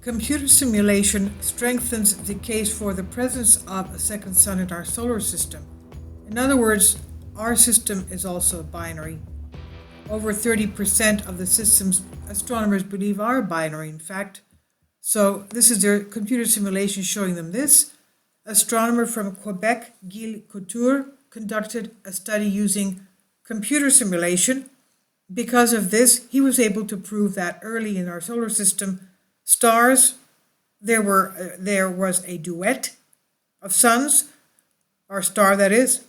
Computer simulation strengthens the case for the presence of a second sun in our solar system. In other words, our system is also binary. Over 30% of the systems astronomers believe are binary, in fact. So, this is their computer simulation showing them this. Astronomer from Quebec, Gilles Couture, conducted a study using computer simulation. Because of this, he was able to prove that early in our solar system, stars, there was a duet of suns, our star that is,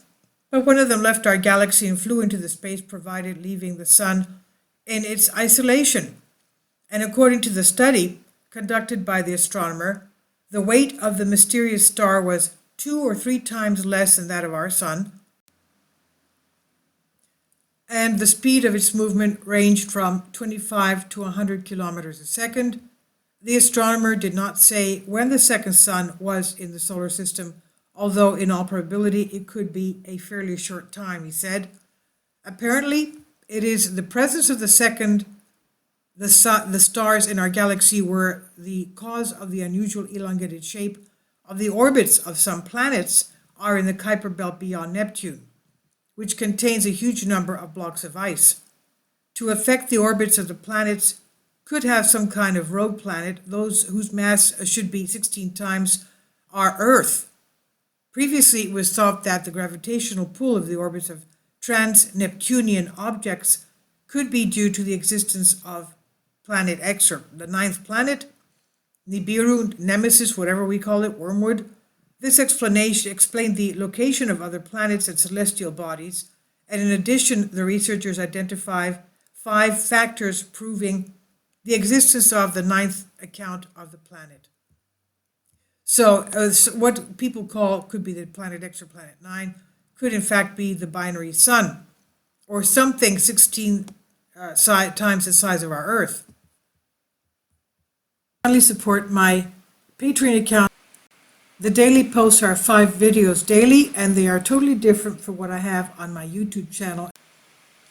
but one of them left our galaxy and flew into the space provided, leaving the sun in its isolation. And according to the study conducted by the astronomer, the weight of the mysterious star was 2 or 3 times less than that of our sun, and the speed of its movement ranged from 25 to 100 kilometers a second. The astronomer did not say when the second sun was in the solar system, although in all probability it could be a fairly short time, he said. Apparently, it is the presence of the stars in our galaxy were the cause of the unusual elongated shape of the orbits of some planets are in the Kuiper Belt beyond Neptune, which contains a huge number of blocks of ice. To affect the orbits of the planets could have some kind of rogue planet, those whose mass should be 16 times our Earth. Previously, it was thought that the gravitational pull of the orbits of trans-Neptunian objects could be due to the existence of Planet X, or the ninth planet, Nibiru, Nemesis, whatever we call it, Wormwood. This explanation explained the location of other planets and celestial bodies, and in addition, the researchers identified 5 factors proving the existence of the ninth account of the planet. So, what people call could be the Planet X or Planet 9 could in fact be the binary sun, or something 16 times the size of our Earth. Finally, support my Patreon account. The daily posts are 5 videos daily, and they are totally different from what I have on my YouTube channel.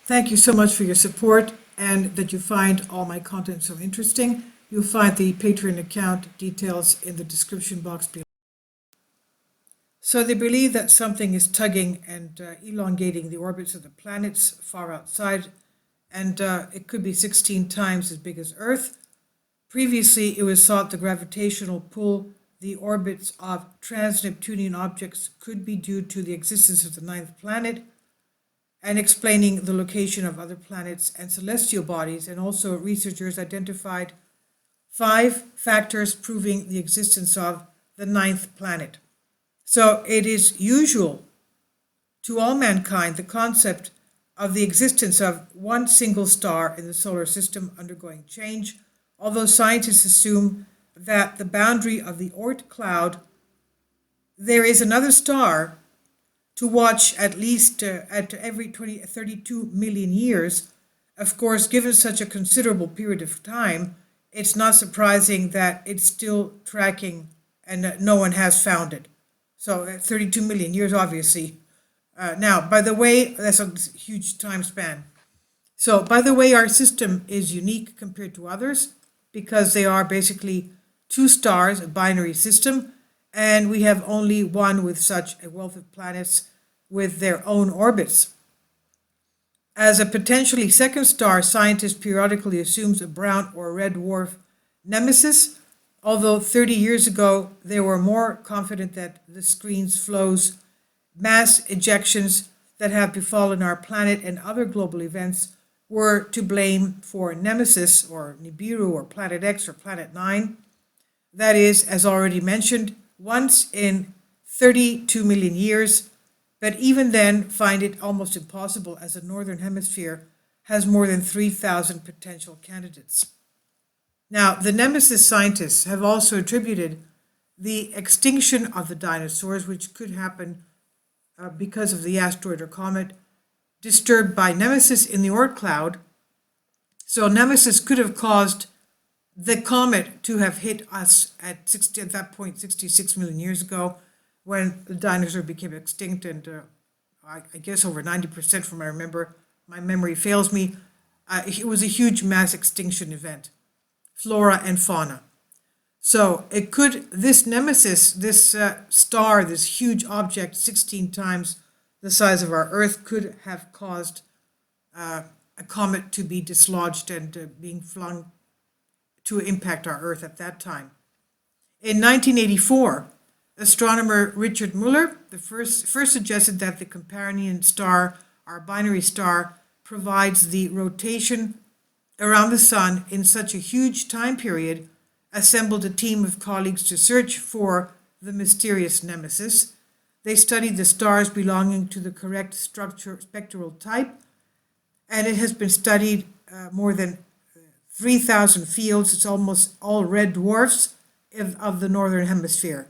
Thank you so much for your support and that you find all my content so interesting. You'll find the Patreon account details in the description box below. So they believe that something is tugging and elongating the orbits of the planets far outside, and it could be 16 times as big as Earth. Previously, it was thought the gravitational pull the orbits of trans-Neptunian objects could be due to the existence of the ninth planet, and explaining the location of other planets and celestial bodies. And also, researchers identified 5 factors proving the existence of the ninth planet. So it is usual to all mankind the concept of the existence of one single star in the solar system undergoing change, although scientists assume that the boundary of the Oort cloud, there is another star to watch at least at every 32 million years. Of course, given such a considerable period of time, it's not surprising that it's still tracking and no one has found it. So 32 million years, obviously. Now, by the way, that's a huge time span. So, by the way, our system is unique compared to others because they are basically 2 stars, a binary system, and we have only one with such a wealth of planets with their own orbits. As a potentially second star, scientists periodically assumes a brown or red dwarf nemesis, although 30 years ago they were more confident that the screen's flows, mass ejections that have befallen our planet and other global events were to blame for Nemesis or Nibiru or Planet X or Planet 9. That is, as already mentioned, once in 32 million years, but even then find it almost impossible as the Northern Hemisphere has more than 3,000 potential candidates. Now, the Nemesis scientists have also attributed the extinction of the dinosaurs, which could happen because of the asteroid or comet disturbed by Nemesis in the Oort cloud. So Nemesis could have caused the comet to have hit us at that point 66 million years ago, when the dinosaur became extinct, and I guess over 90% from what I remember, my memory fails me, it was a huge mass extinction event, flora and fauna. So it could, this nemesis, this star, this huge object, 16 times the size of our Earth, could have caused a comet to be dislodged and being flung to impact our Earth at that time. In 1984, astronomer Richard Muller first suggested that the companion star, our binary star, provides the rotation around the sun in such a huge time period, assembled a team of colleagues to search for the mysterious nemesis. They studied the stars belonging to the correct spectral type, and it has been studied more than 3,000 fields. It's almost all red dwarfs of the northern hemisphere.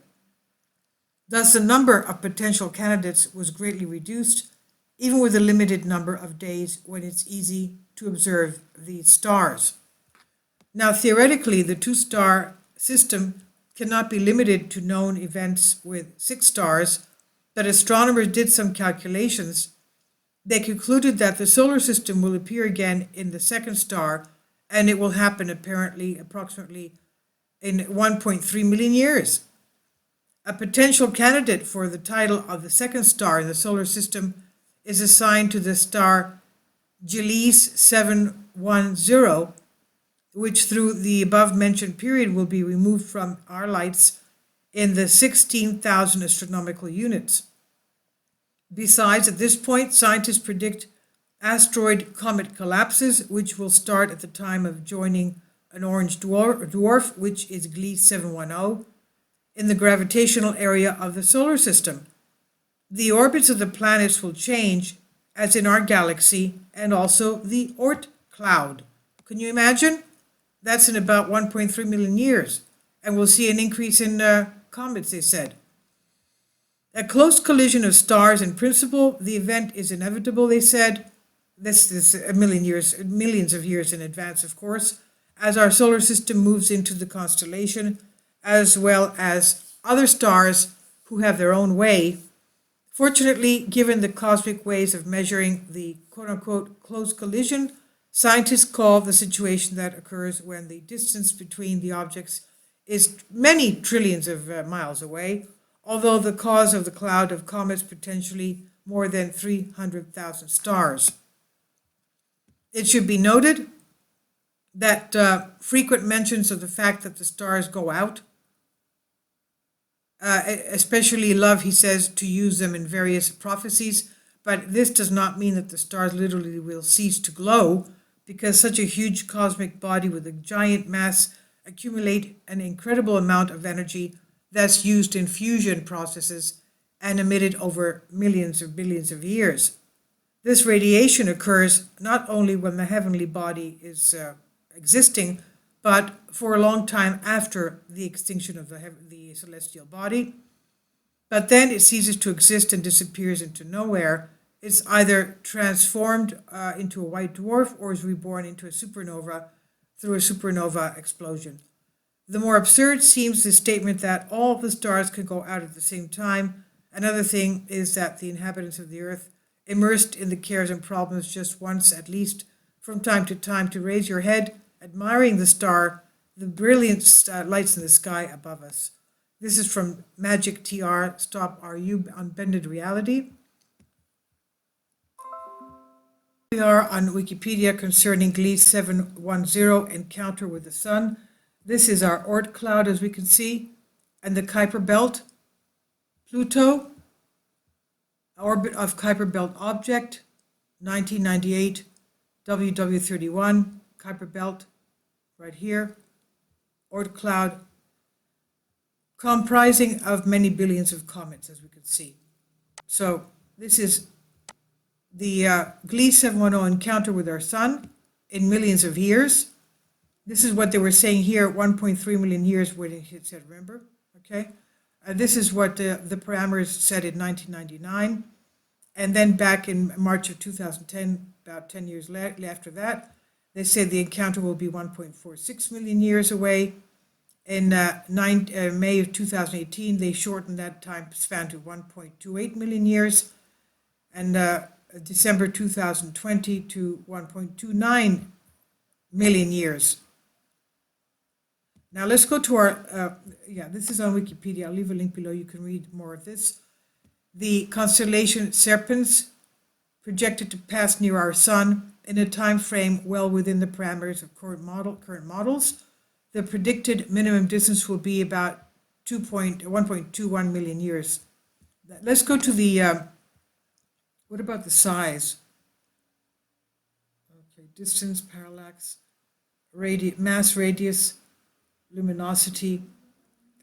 Thus, the number of potential candidates was greatly reduced, even with a limited number of days when it's easy to observe these stars. Now, theoretically, the two-star system cannot be limited to known events with 6 stars, but astronomers did some calculations. They concluded that the solar system will appear again in the second star, and it will happen approximately in 1.3 million years. A potential candidate for the title of the second star in the solar system is assigned to the star Gliese 710, which through the above-mentioned period will be removed from our lights in the 16,000 astronomical units. Besides, at this point, scientists predict asteroid-comet collapses, which will start at the time of joining an orange dwarf, which is Gliese 710, in the gravitational area of the solar system. The orbits of the planets will change, as in our galaxy, and also the Oort cloud. Can you imagine? That's in about 1.3 million years, and we'll see an increase in comets, they said. A close collision of stars, in principle, the event is inevitable, they said. This is a million years, millions of years in advance, of course, as our solar system moves into the constellation, as well as other stars who have their own way. Fortunately, given the cosmic ways of measuring the quote-unquote close collision, scientists call the situation that occurs when the distance between the objects is many trillions of miles away, although the cause of the cloud of comets potentially more than 300,000 stars. It should be noted that frequent mentions of the fact that the stars go out, especially love, he says, to use them in various prophecies, but this does not mean that the stars literally will cease to glow, because such a huge cosmic body with a giant mass accumulate an incredible amount of energy that's used in fusion processes and emitted over millions or billions of years. This radiation occurs not only when the heavenly body is existing, but for a long time after the extinction of the celestial body. But then it ceases to exist and disappears into nowhere. It's either transformed into a white dwarf or is reborn into a supernova through a supernova explosion. The more absurd seems the statement that all the stars can go out at the same time. Another thing is that the inhabitants of the earth, immersed in the cares and problems just once at least from time to raise your head, admiring the star, the brilliant lights in the sky above us. This is from Magic TR, Stop RU Unbended Reality. We are on Wikipedia concerning Gliese 710, Encounter with the Sun. This is our Oort cloud, as we can see, and the Kuiper Belt. Pluto, orbit of Kuiper Belt object, 1998, WW31, Kuiper Belt, right here. Oort cloud, comprising of many billions of comets, as we can see. So this is the Gliese 710 encounter with our sun in millions of years. This is what they were saying here, 1.3 million years when it said, remember? Okay. This is what the parameters said in 1999. And then back in March of 2010, about 10 years after that, they said the encounter will be 1.46 million years away. In May of 2018, they shortened that time span to 1.28 million years. And December 2020 to 1.29 million years. Now let's go to our, yeah, this is on Wikipedia. I'll leave a link below. You can read more of this. The constellation Serpens projected to pass near our sun in a time frame well within the parameters of current models. The predicted minimum distance will be about 1.21 million years. Let's go to the, what about the size? Okay, distance, parallax, mass, radius, luminosity.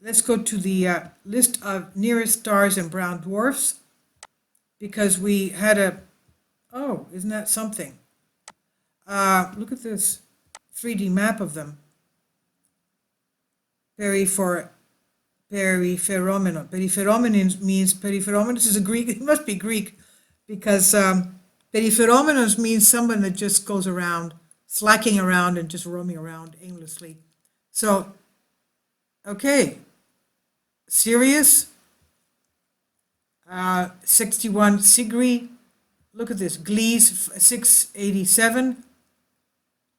Let's go to the list of nearest stars and brown dwarfs, because we had a, oh, isn't that something? Look at this 3D map of them. Peripheromenon. Peripheromenon means, peripheromenon is a Greek, it must be Greek, because peripheromenon means someone that just goes around, slacking around and just roaming around aimlessly. So, okay, Sirius, 61 Cygri, look at this, Gliese 687,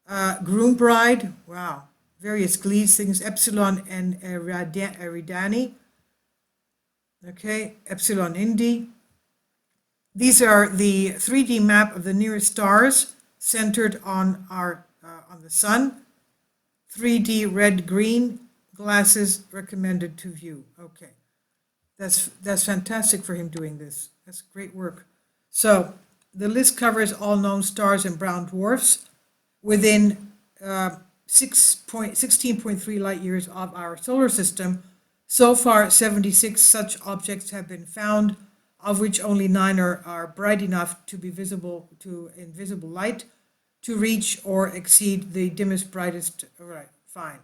Groombridge, wow, various Gliese things, Epsilon and Eridani, okay, Epsilon Indi. These are the 3D map of the nearest stars centered on our on the sun. 3D red-green glasses recommended to view. Okay, that's fantastic for him doing this. That's great work. So the list covers all known stars and brown dwarfs within 16.3 light years of our solar system. So far, 76 such objects have been found, of which only 9 are bright enough to be visible to invisible light to reach or exceed the dimmest, brightest. All right, fine.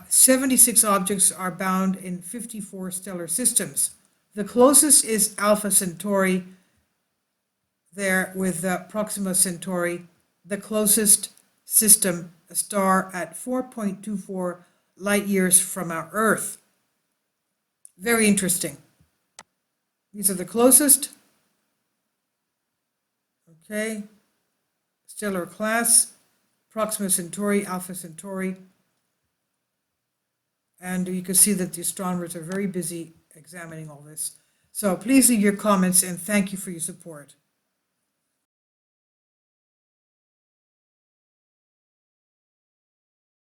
76 objects are bound in 54 stellar systems. The closest is Alpha Centauri, there with Proxima Centauri, the closest system, a star at 4.24 light years from our Earth. Very interesting. These are the closest. Okay. Stellar class, Proxima Centauri, Alpha Centauri. And you can see that the astronomers are very busy examining all this. So please leave your comments, and thank you for your support.